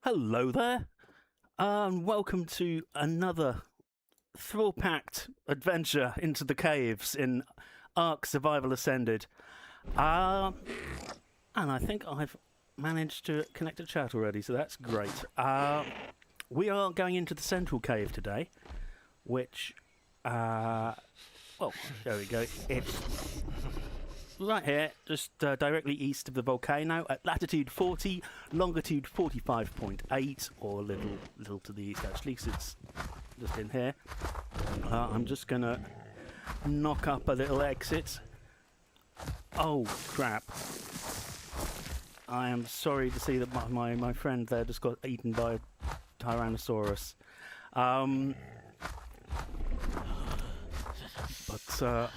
Hello there, and welcome to another thrill-packed adventure into the caves in Ark Survival Ascended. And I think I've managed to connect to chat already, so that's great. We are going into the central cave today, which, well, there we go. It's right here, just directly east of the volcano at latitude 40, longitude 45.8, or a little to the east actually, 'cause it's just in here. I'm just gonna knock up a little exit. Oh crap! I am sorry to see that my friend there just got eaten by a Tyrannosaurus. But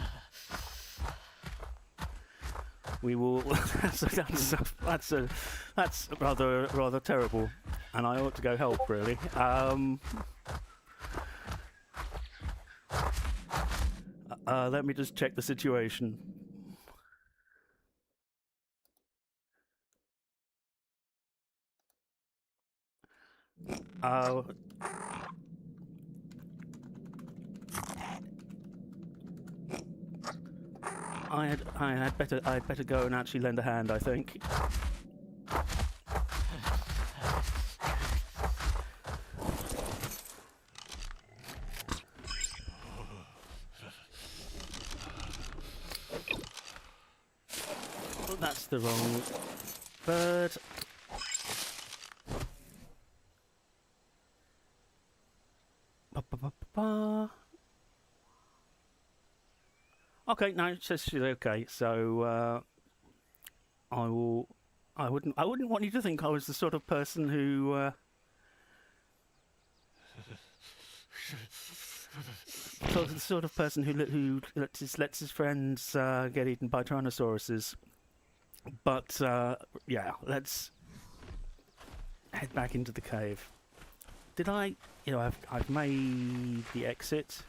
we will. That's rather terrible, and I ought to go help really. Let me just check the situation. I'd better go and actually lend a hand, I think. Oh, that's the wrong bird. Okay, no, it says she's okay. So I wouldn't want you to think I was the sort of person who who lets his friends get eaten by Tyrannosauruses. But yeah, let's head back into the cave. Did I? You know, I've made the exit.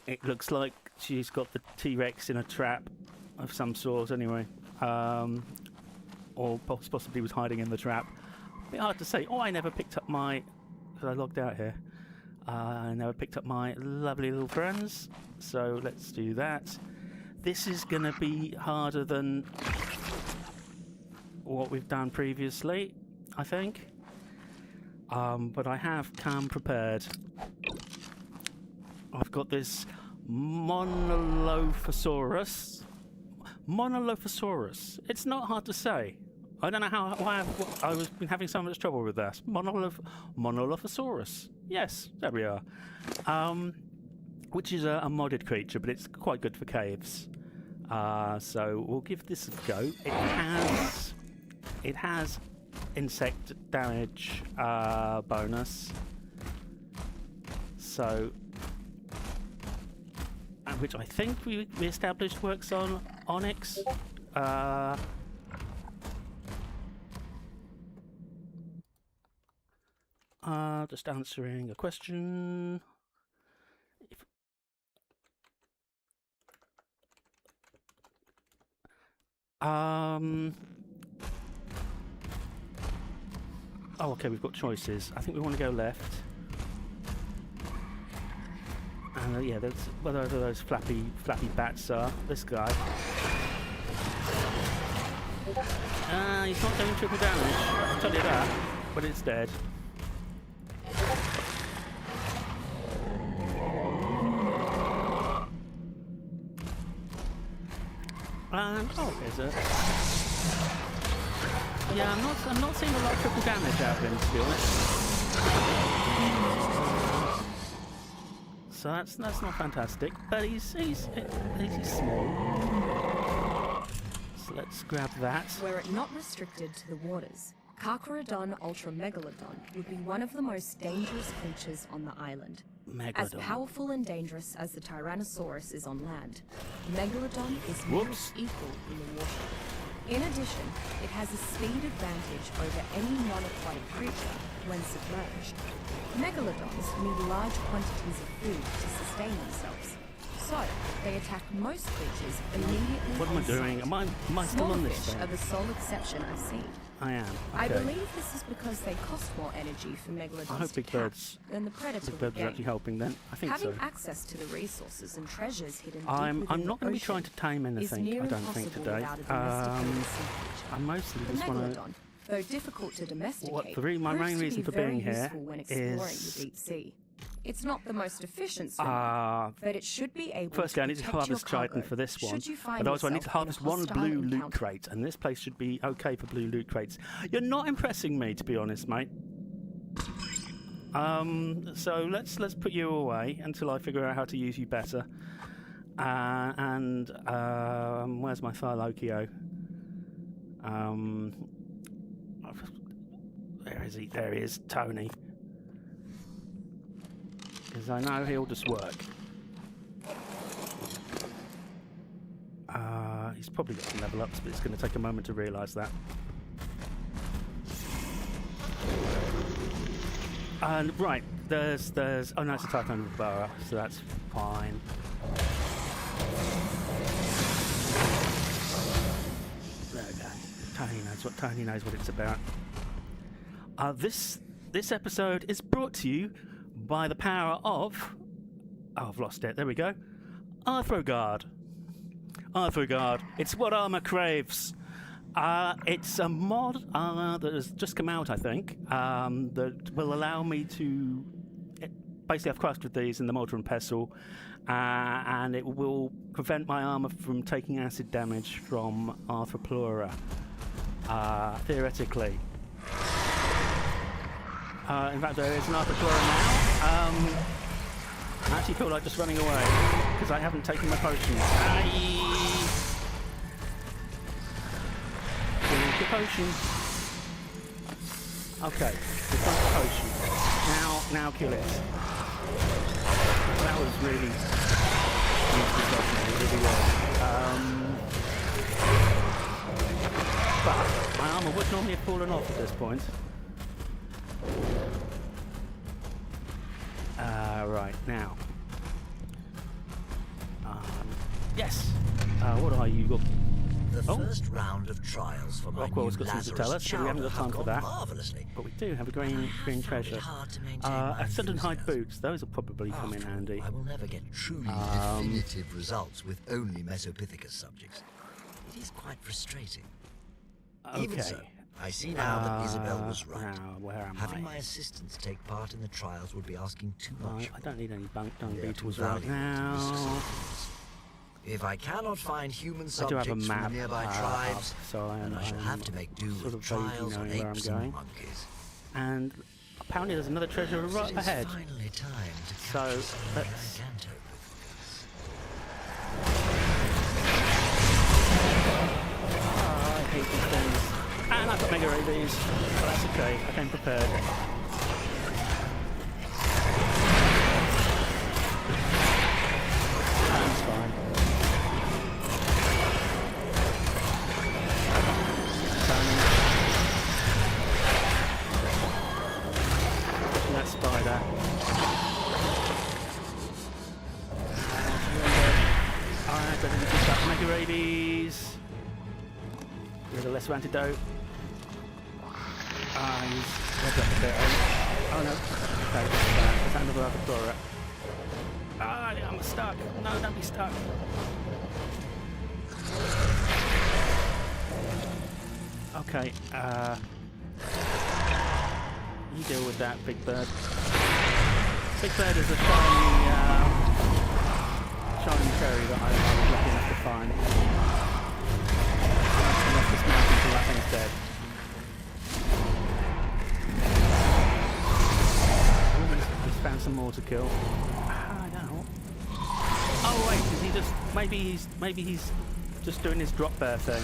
It looks like she's got the T-Rex in a trap of some sort anyway. Or possibly was hiding in the trap. A bit hard to say. Oh, I never picked up my... Because I logged out here. I never picked up my lovely little friends. So let's do that. This is going to be harder than what we've done previously, I think. But I have come prepared. I've got this Monolophosaurus. Monolophosaurus. It's not hard to say. I don't know why I've been having so much trouble with that. Monolophosaurus. Yes, there we are. Which is a modded creature, but it's quite good for caves. So we'll give this a go. It has insect damage bonus. So, which I think we established works on Onyx. Just answering a question. Oh, okay, we've got choices. I think we want to go left. And yeah, that's whether those flappy bats are. This guy. He's not doing triple damage, I'll tell you that, but it's dead. And oh, there's a... Yeah, I'm not seeing a lot of triple damage out of him, to be honest. So that's not fantastic, but he's small. So let's grab that. Were it not restricted to the waters, Carcharodon ultramegalodon would be one of the most dangerous creatures on the island. Megalodon. As powerful and dangerous as the Tyrannosaurus is on land, Megalodon is nearly equal in the water. In addition, it has a speed advantage over any non-aquatic creature when submerged. Megalodons need large quantities of food to sustain themselves, So, they attack most creatures immediately. What am I on doing? sight. Am I still Smaller on this fish thing? are the sole exception I've seen. I am. I Okay. believe this is because they cost more energy for megalodons I hope to Big catch Bird's than the predator Big Bird would is actually gain. helping then. I think Having so. access to the resources and treasures hidden deep I'm within not the going to be trying ocean to tame is anything. near I don't think impossible today. without a domesticated sea I creature. mostly The just want to. megalodon, though difficult to domesticate, my main proves to reason be for very being here useful when exploring is- the deep sea. It's not the most efficient swimmer, but it should be able Firstly, to I need to protect harvest your Triton cargo for this one, should you find but also I need to yourself in a harvest one hostile blue loot encounter. crate, and this place should be okay for blue loot crates. You're not impressing me, to be honest, mate. So let's put you away until I figure out how to use you better. Where's my Thylochio? Where is he? There he is, Tony. Because I know he'll just work. He's probably got some level ups, but it's going to take a moment to realise that. And right, there's. Oh no, it's a Titan Boa, so that's fine. There we go. Tony knows what it's about. This episode is brought to you by the power of. Oh, I've lost it. There we go. Arthrogard. It's what armor craves. It's a mod that has just come out, I think, that will allow me to. Basically, I've crafted these in the mortar and pestle, and it will prevent my armor from taking acid damage from Arthropleura, theoretically. In fact, there is an Arthropleura now. I actually feel like just running away because I haven't taken my potions. Drink your potion. Okay, we've got the potion. Now kill it. That was really well. But my armor would normally have fallen off at this point. Right, now. Yes! What are you? The first round of trials for my Rockwell's new got something to Lazarus tell us, but we haven't got chowder time for have that. gone marvelously. But we do have a green treasure. Ascendant hide boots. Those will probably come in handy. I will never get truly definitive results with only Mesopithecus subjects. It is quite frustrating. Even Okay. so, I see now that Isabel was right. Now, where am Having I? my assistants take part in the trials would be asking too Right, much. I don't need any dung They are too beetles right valuable to now. risk sacrifice. If I cannot find human I do subjects have a from map the nearby up, tribes, so then I shall have to make do sort with of vaguely trials on knowing where I'm apes going. and monkeys. And apparently there's another treasure right It is ahead. finally time to So, capture some let's- Gigantopods. Oh, I hate these things. And I've got mega rabies, but that's okay. I came prepared. That's fine. Pushing that spider. I don't need to start mega rabies. With a lesser antidote. He's left up a bit. Oh no. Okay, that's another Arthropleura. I'm stuck. No, don't be stuck. Okay, you deal with that, Big Bird. Big Bird is a shiny fairy that I was lucky enough to find. I'm off this mountain until that thing's dead. Just found some more to kill. I don't know. Oh wait, is he just maybe he's just doing his drop bear thing.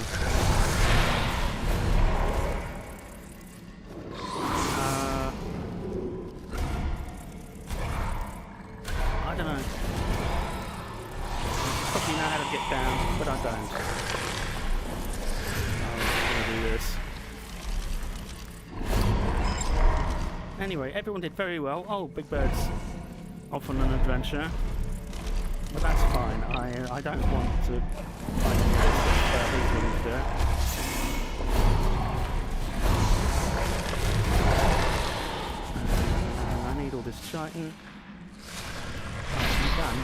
I don't know. Probably know how to get down, but I don't. I'm gonna do this. Anyway, everyone did very well. Oh, Big Bird's off on an adventure. But that's fine. I don't want to fight these things do it. I need all this chitin. I'm done.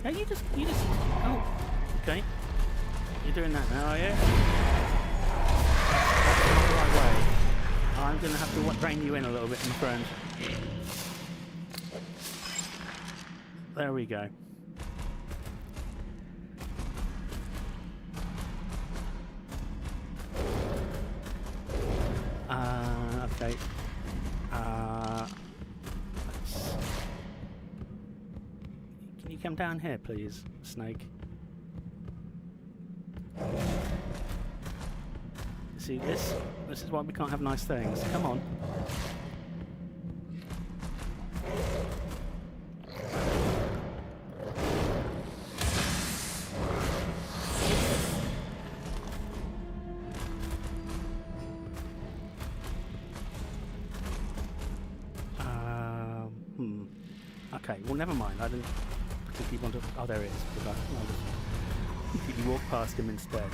Yeah, you just. Oh, okay. You're doing that now, are you? That's not the right way. I'm going to have to rein you in a little bit, my friend. There we go. Okay. Can you come down here, please, Snake? See this? This is why we can't have nice things. Come on. Okay, well, never mind. I didn't particularly want to. Oh, there it is. I'll just completely walk past him instead.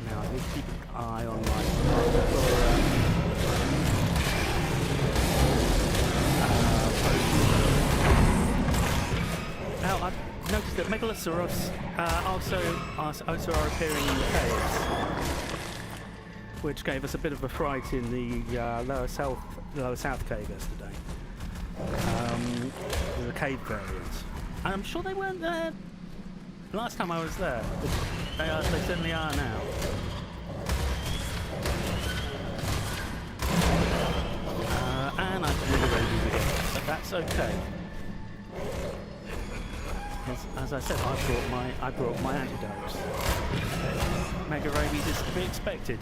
Now I need to keep an eye on my. Now I've noticed that Megalosaurus also are appearing in the caves, which gave us a bit of a fright in the lower south cave yesterday. The cave variants. And I'm sure they weren't there last time I was there. They certainly are now. And I can mega rabies again, but that's okay. As I said, I brought my antidotes. Mega rabies is to be expected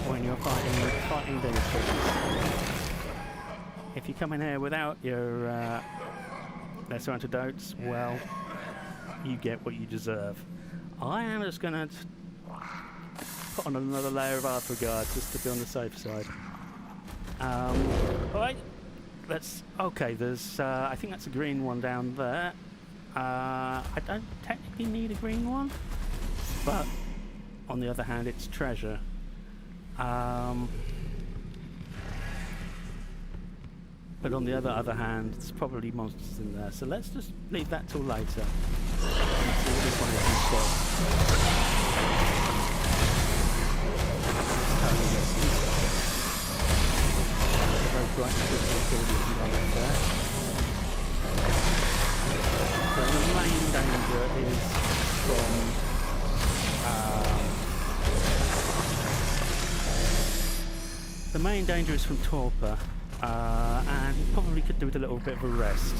when you're fighting these things. If you come in here without your lesser antidotes, well, you get what you deserve. I am just going to put on another layer of Arthroguard just to be on the safe side. Alright, okay, there's, I think that's a green one down there. I don't technically need a green one, but on the other hand, it's treasure. But on the other hand, there's probably monsters in there, so let's just leave that till later. Let's see what this one is instead. So the main danger is from Torpor, and he probably could do with a little bit of a rest.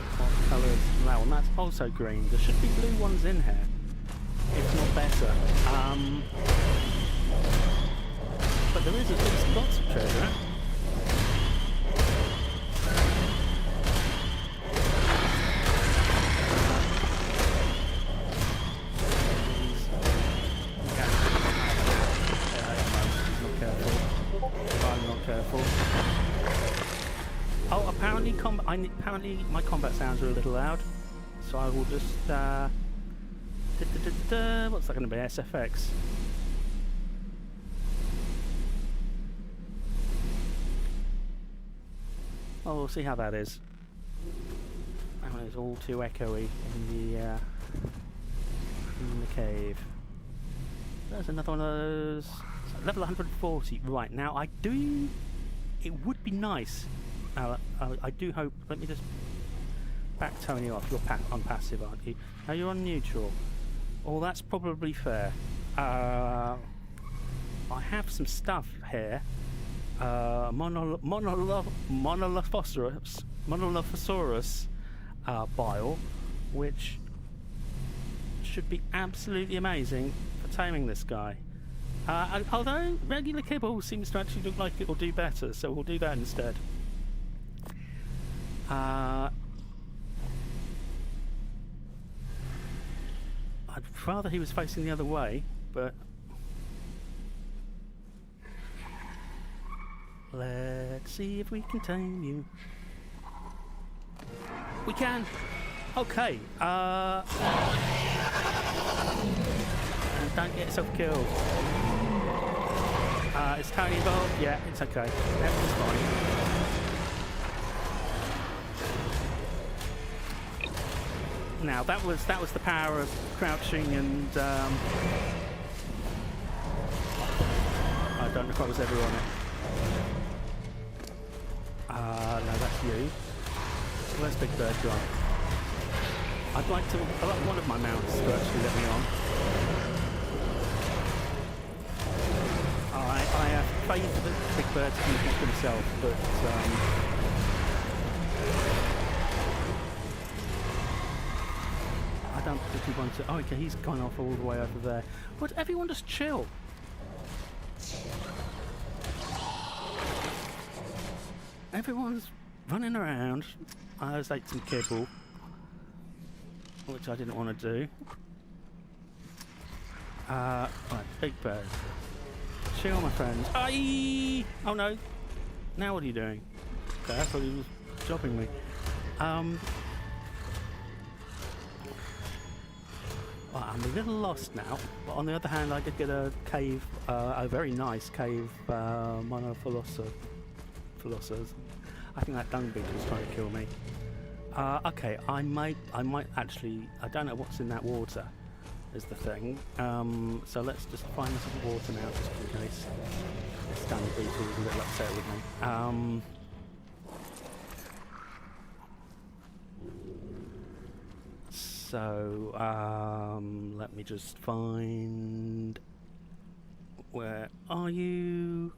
What colour is that one? That's also green. There should be blue ones in here, if not better. But there is at least lots of treasure. Oh, apparently my combat sounds are a little loud, so I will just what's that going to be? SFX. Oh, we'll see how that is. Oh, it's all too echoey in the cave. There's another one of those. Level 140. Right, now it would be nice. I do hope. Let me just back Tony off. You're on passive, aren't you? Now you're on neutral. Oh, that's probably fair. I have some stuff here. Monolophosaurus bile, which should be absolutely amazing for taming this guy. Although regular kibble seems to actually look like it will do better, so we'll do that instead. I'd rather he was facing the other way, but... Let's see if we can tame you. We can! Okay, and don't get yourself killed. Is Tony involved? Yeah, it's okay. Everything's fine. Now that was the power of crouching and I don't know if I was ever on it. No, that's you. Where's Big Bird gone? I'd like one of my mounts to actually let me on. I have faith that Big Bird can look after himself, but I don't particularly want to. Oh, okay, he's gone off all the way over there. Would everyone just chill? Everyone's running around. I just ate some kibble, which I didn't want to do. Right, Big Bird. Chill, my friend. Aye! Oh no! Now what are you doing? Okay, I thought he was jobbing me. Well, I'm a little lost now, but on the other hand, I did get a cave, a very nice cave, monophilosa. I think that dung beetle was trying to kill me. Okay, I might actually. I don't know what's in that water. Is the thing. So let's just find some water now, just in case this dung beetle is a little upset with me. So let me just find. Where are you?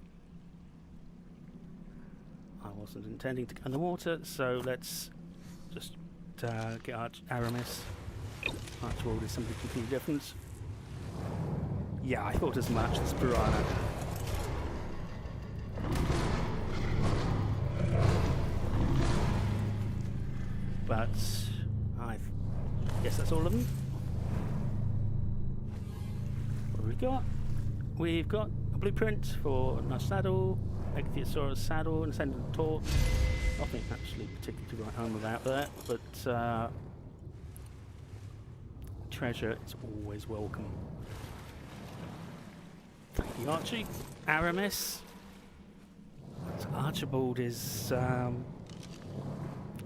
I wasn't intending to go in the water, so let's just get Aramis. Archibald is something completely different. Yeah, I thought as much. It's piranha. But I guess that's all of them. What have we got? We've got a blueprint for a nice saddle, Megatheosaurus saddle, and ascendant torch. Nothing actually particularly to write home about that, but treasure is always welcome. Thank you, Archie. Aramis. So Archibald is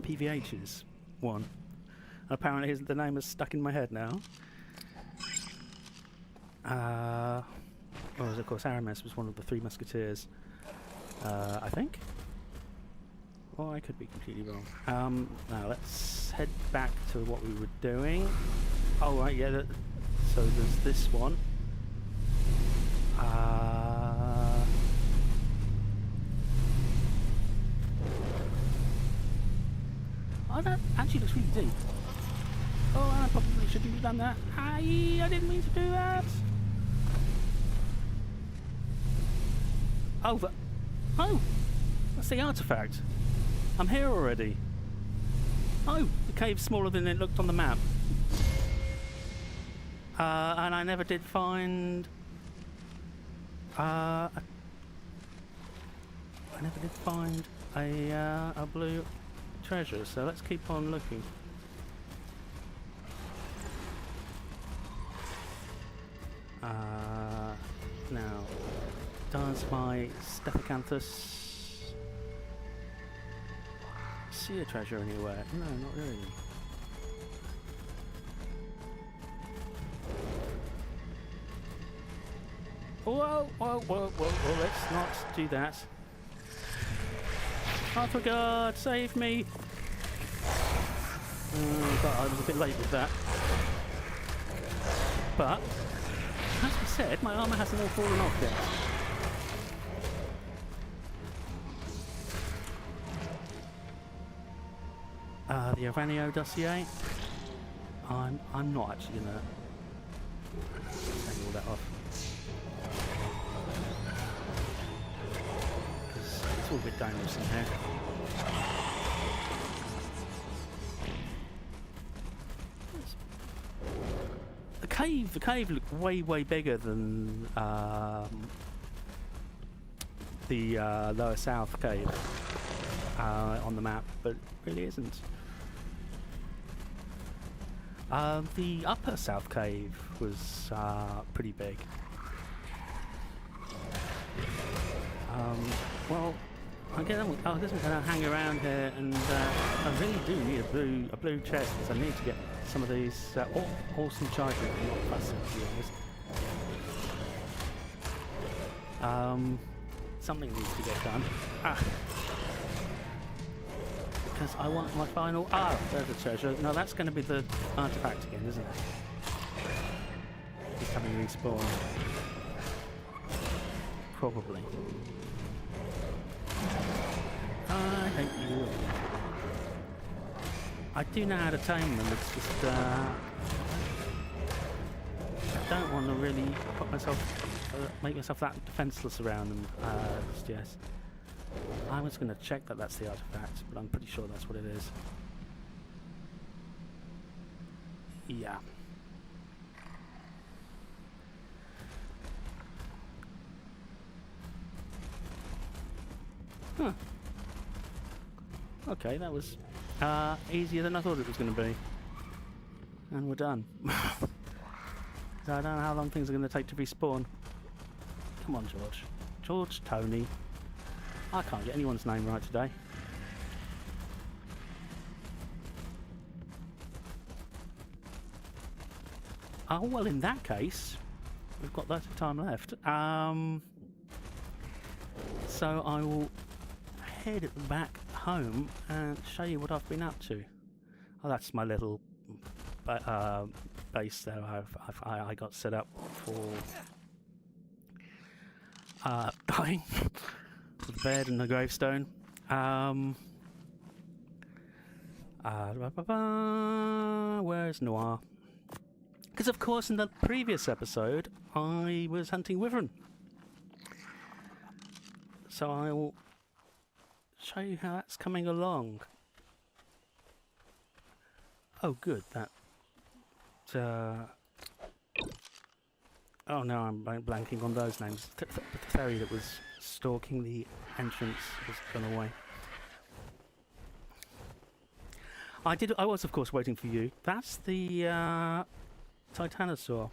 PVH's one. Apparently the name is stuck in my head now. Whereas of course Aramis was one of the Three Musketeers. I think. Or I could be completely wrong. Now let's head back to what we were doing. Oh right, yeah. So there's this one. Oh, that actually looks really deep. Oh, I probably shouldn't have done that. I didn't mean to do that. Oh, that's the artifact. I'm here already. Oh, the cave's smaller than it looked on the map. And I never did find... I never did find a blue treasure, so let's keep on looking. Now, does my Stephacanthus see a treasure anywhere? No, not really. Whoa, let's not do that. Oh, for God, save me! But I was a bit late with that. But, as we said, my armour hasn't all fallen off yet. The Avanio dossier. I'm not actually gonna take all that off. Because it's all a bit dangerous in here. The cave looked way bigger than the lower south cave on the map, but it really isn't. The upper south cave was pretty big. Well, I guess I'm gonna hang around here, and I really do need a blue chest, because I need to get some of these awesome charges. I'm not fussy, to be honest. Something needs to get done. Because I want my final... there's a treasure. No, that's going to be the artifact again, isn't it? Just having respawned. Probably. I hate you. I do know how to tame them, it's just... I don't want to really put myself... make myself that defenseless around them just yet. I was going to check that that's the artifact, but I'm pretty sure that's what it is. Yeah. Huh. Okay, that was easier than I thought it was going to be. And we're done. So I don't know how long things are going to take to respawn. Come on, George. George, Tony. I can't get anyone's name right today. Oh, well, in that case, we've got loads of time left. So I will head back home and show you what I've been up to. Oh, that's my little base there. I got set up for dying. The bed and the gravestone. Where's Noir? Because of course in the previous episode I was hunting Wyvern. So I will show you how that's coming along. Oh good, that... oh no, I'm blanking on those names. The fairy that was stalking the entrance has gone away. I was of course waiting for you. That's the Titanosaur.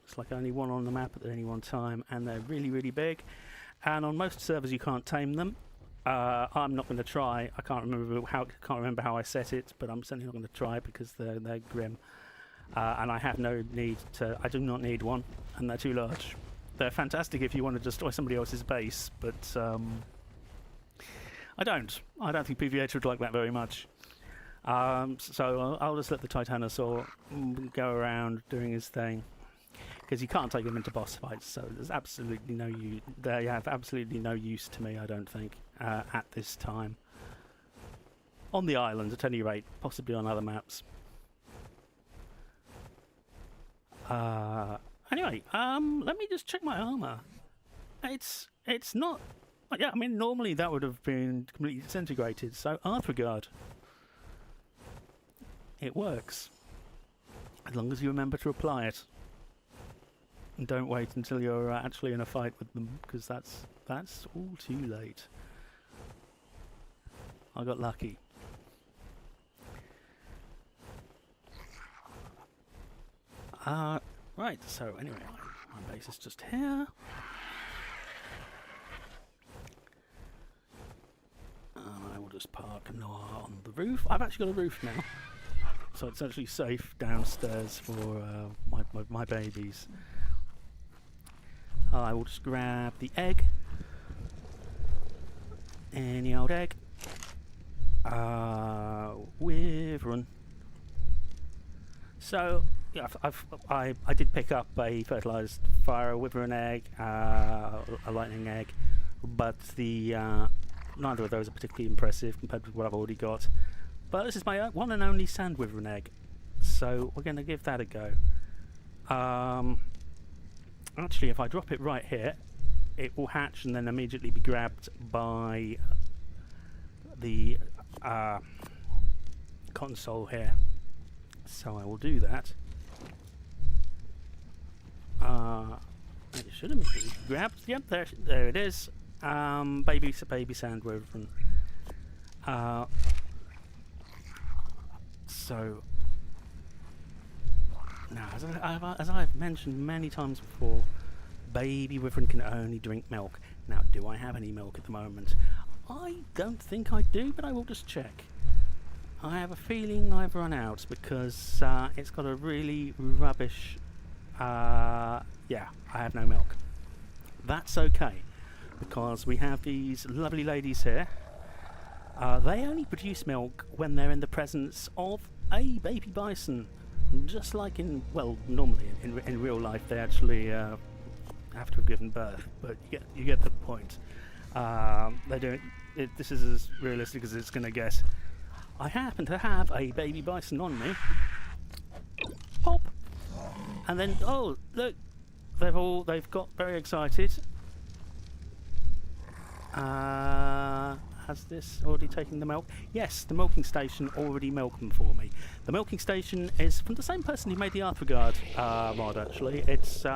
It's like only one on the map at any one time, and they're really big. And on most servers you can't tame them. I'm not going to try. I can't remember how I set it, but I'm certainly not going to try because they're grim. And I have no need to. I do not need one, and they're too large. They're fantastic if you want to destroy somebody else's base, but I don't. I don't think PvH would like that very much. So I'll just let the Titanosaur go around doing his thing, because you can't take them into boss fights. So there's absolutely no use. They have absolutely no use to me, I don't think, at this time. On the island, at any rate, possibly on other maps. Anyway, let me just check my armor. It's not... Yeah, I mean, normally that would have been completely disintegrated, so Arthurguard. It works. As long as you remember to apply it. And don't wait until you're actually in a fight with them, because that's all too late. I got lucky. Right, so anyway, my base is just here. I will just park Noir on the roof. I've actually got a roof now, so it's actually safe downstairs for my babies. I will just grab the egg. Any old egg. Wyvern. So yeah, I did pick up a fertilised fire wyvern egg, a lightning egg, but neither of those are particularly impressive compared with what I've already got. But this is my one and only sand wyvern egg, so we're going to give that a go. Actually, if I drop it right here, it will hatch and then immediately be grabbed by the console here. So I will do that. should have been grabbed. Yep, there it is. Baby sand wyvern. So now, as I've mentioned many times before, baby wyvern can only drink milk. Now, do I have any milk at the moment? I don't think I do, but I will just check. I have a feeling I've run out because it's got a really rubbish... yeah, I have no milk. That's okay, because we have these lovely ladies here. They only produce milk when they're in the presence of a baby bison. Just like in, well, normally in real life they actually have to have given birth, but you get the point. They don't. This is as realistic as it's going to get. I happen to have a baby bison on me. Pop, and then oh look, they've got very excited. Has this already taken the milk? Yes, the milking station already milked them for me. The milking station is from the same person who made the Arthurguard mod, actually. It's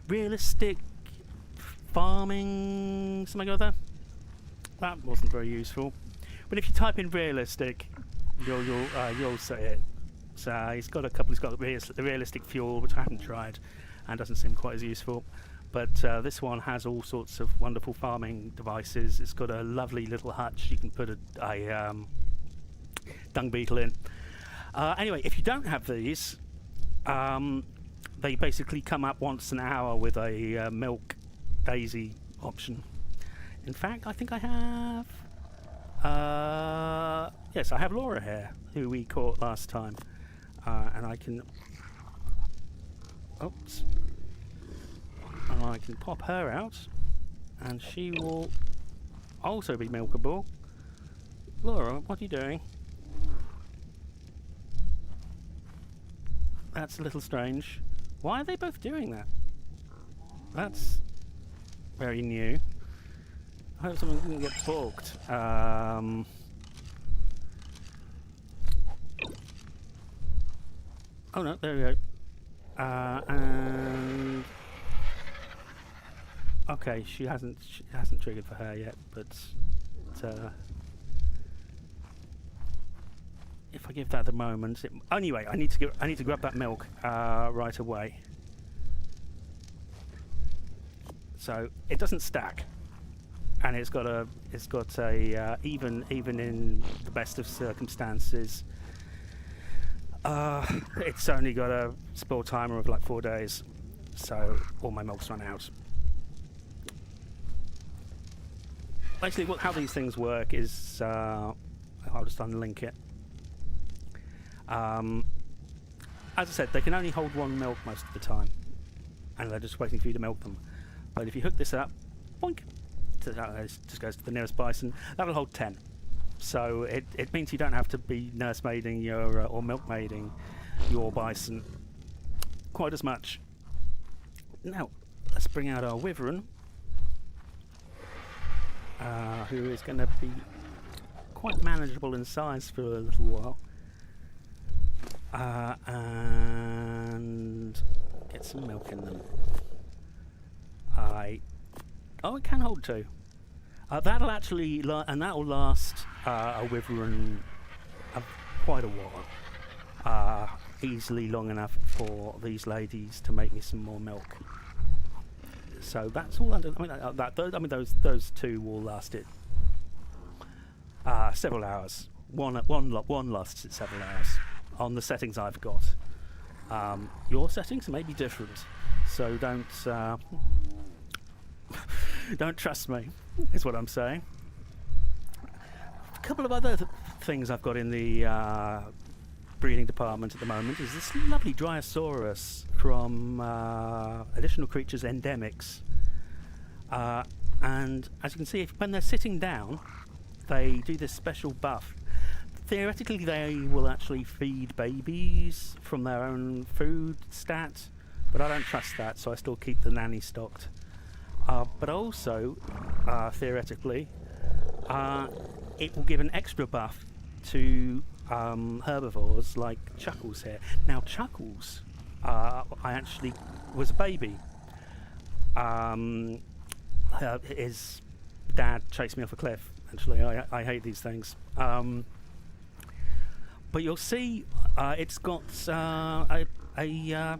realistic farming, something or other. That wasn't very useful. But if you type in realistic, you'll see it. So he's got the realistic fuel, which I haven't tried, and doesn't seem quite as useful. But this one has all sorts of wonderful farming devices. It's got a lovely little hutch. You can put a dung beetle in. Anyway, if you don't have these, they basically come up once an hour with a milk daisy option. In fact, I think I have... yes, I have Laura here, who we caught last time. And I can... Oops. And I can pop her out, and she will also be milkable. Laura, what are you doing? That's a little strange. Why are they both doing that? That's very new. I hope someone didn't get balked. Oh no, there we go. And okay, she hasn't triggered for her yet, but if I give that the moment, anyway, I need to grab that milk right away. So it doesn't stack, and it's got a even in the best of circumstances, it's only got a spoil timer of like 4 days, so all my milk's run out. Basically, how these things work is, I'll just unlink it. As I said, they can only hold one milk most of the time, and they're just waiting for you to milk them. But if you hook this up, boink, it just goes to the nearest bison. That'll hold 10. So it means you don't have to be nursemaiding or milkmaiding your bison quite as much. Now, let's bring out our wyvern. Who is going to be quite manageable in size for a little while. And get some milk in them. Oh, it can hold 2. That'll actually, that'll last a wyvern quite a while. Easily long enough for these ladies to make me some more milk. So that's all under. Those 2 will last it several hours. One lasts it several hours on the settings I've got. Your settings may be different, so don't trust me, is what I'm saying. A couple of other things I've got in the breeding department at the moment is this lovely Dryosaurus from Additional Creatures Endemics. And as you can see, when they're sitting down, they do this special buff. Theoretically, they will actually feed babies from their own food stat, but I don't trust that, so I still keep the nanny stocked. But also, theoretically, it will give an extra buff to herbivores like Chuckles here. Now, Chuckles, I actually was a baby, his dad chased me off a cliff. Actually, I hate these things. But you'll see, it's got a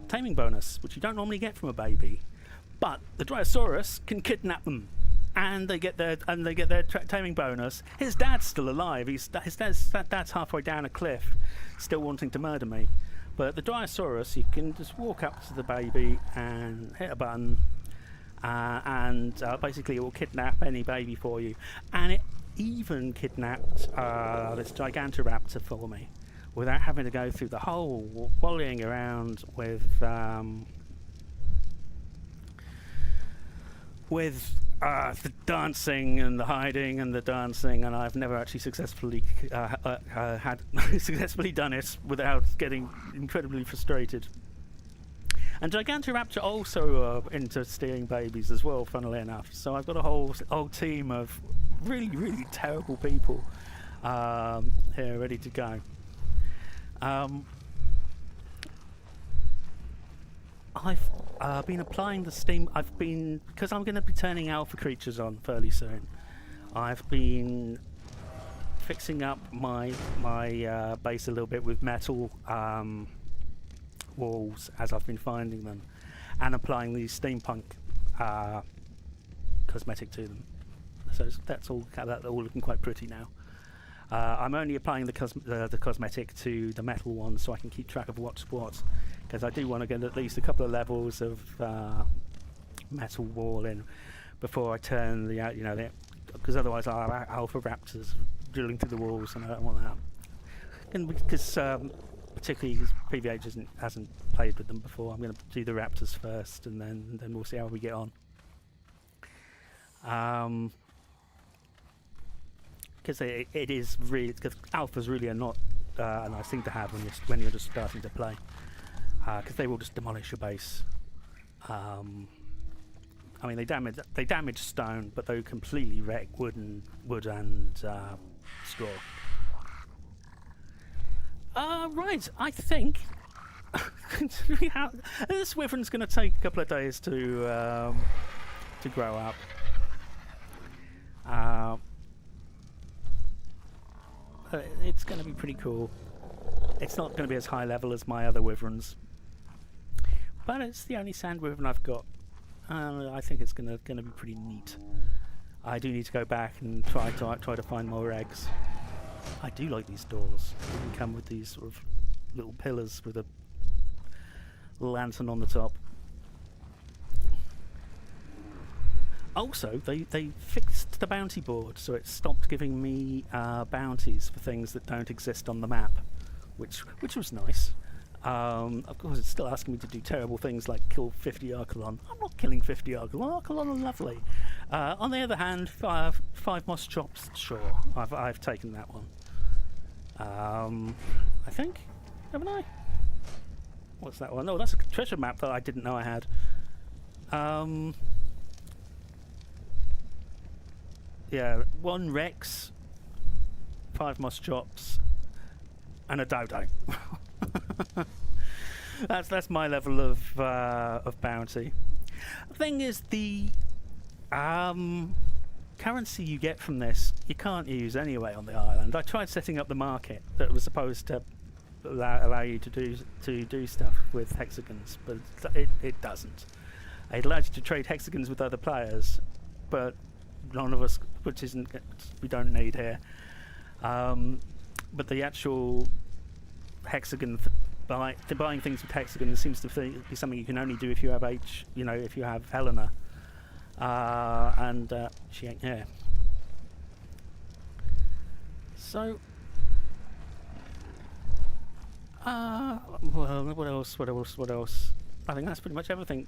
taming bonus, which you don't normally get from a baby. But the Dryosaurus can kidnap them, and they get their taming bonus. His dad's still alive. His dad's halfway down a cliff, still wanting to murder me. But the Dryosaurus, you can just walk up to the baby and hit a button, and basically it will kidnap any baby for you. And it even kidnapped this Gigantoraptor for me, without having to go through the whole volleying around with the dancing and the hiding and the dancing, and I've never actually successfully had successfully done it without getting incredibly frustrated. And Gigantoraptor also into stealing babies as well, funnily enough. So I've got a whole team of really terrible people here ready to go. I've been applying the steam. Because I'm going to be turning alpha creatures on fairly soon. I've been fixing up my base a little bit with metal walls as I've been finding them, and applying the steampunk cosmetic to them. So that's all looking quite pretty now. I'm only applying the cosmetic to the metal ones so I can keep track of what's what, because I do want to get at least a couple of levels of metal wall in before I turn because otherwise I'll have alpha raptors drilling through the walls, and I don't want that. And because particularly because PVH hasn't played with them before, I'm going to do the raptors first, and then we'll see how we get on. Because it is really, because alphas really are not a nice thing to have when you're just starting to play, because they will just demolish your base. I mean, they damage stone, but they completely wreck wood and straw. Right, I think this wyvern's going to take a couple of days to grow up. It's going to be pretty cool. It's not going to be as high level as my other wyverns, but it's the only sand wyvern I've got. I think it's going to be pretty neat. I do need to go back and try to find more eggs. I do like these doors. They come with these sort of little pillars with a lantern on the top. Also, they fixed the bounty board, so it stopped giving me bounties for things that don't exist on the map, which was nice. Of course, it's still asking me to do terrible things like kill 50 Archelon. I'm not killing 50 Archelon. Archelon are lovely. On the other hand, five moss chops, sure. I've taken that one. I think, haven't I? What's that one? Oh, that's a treasure map that I didn't know I had. Yeah, 1 Rex, 5 moss chops, and a dodo. That's my level of bounty. The thing is, the currency you get from this you can't use anyway on the island. I tried setting up the market that was supposed to allow you to do stuff with hexagons, but it doesn't. It allows you to trade hexagons with other players, but none of us, we don't need here. But the actual hexagon, buying things with hexagons seems to be something you can only do if you have if you have Helena, and she ain't here. So, well, what else? I think that's pretty much everything.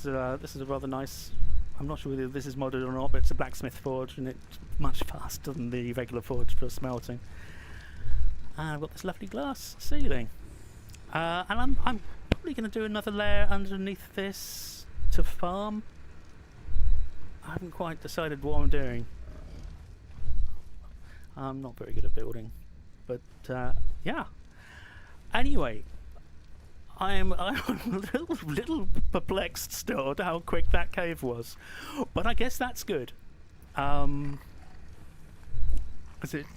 This is a rather nice. I'm not sure whether this is modded or not, but it's a blacksmith forge, and it's much faster than the regular forge for smelting. And I've got this lovely glass ceiling, and I'm probably going to do another layer underneath this to farm. I haven't quite decided what I'm doing. I'm not very good at building, but yeah. Anyway, I'm a little perplexed still at how quick that cave was, but I guess that's good. Because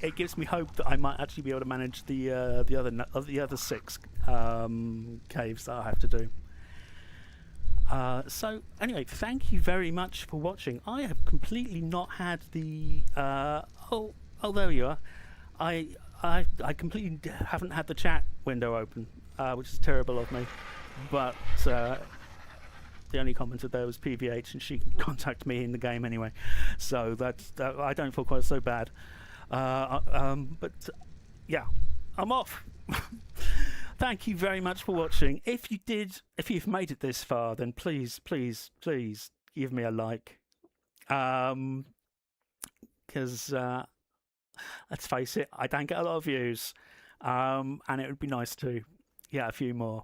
it gives me hope that I might actually be able to manage the other 6 caves that I have to do. So anyway, thank you very much for watching. I have completely not had the oh there you are. I completely haven't had the chat window open, which is terrible of me. But the only commenter there was PVH, and she can contact me in the game anyway. So that I don't feel quite so bad. But yeah, I'm off. Thank you very much for watching. If you've made it this far, then please give me a like. Because let's face it, I don't get a lot of views, and it would be nice to get a few more.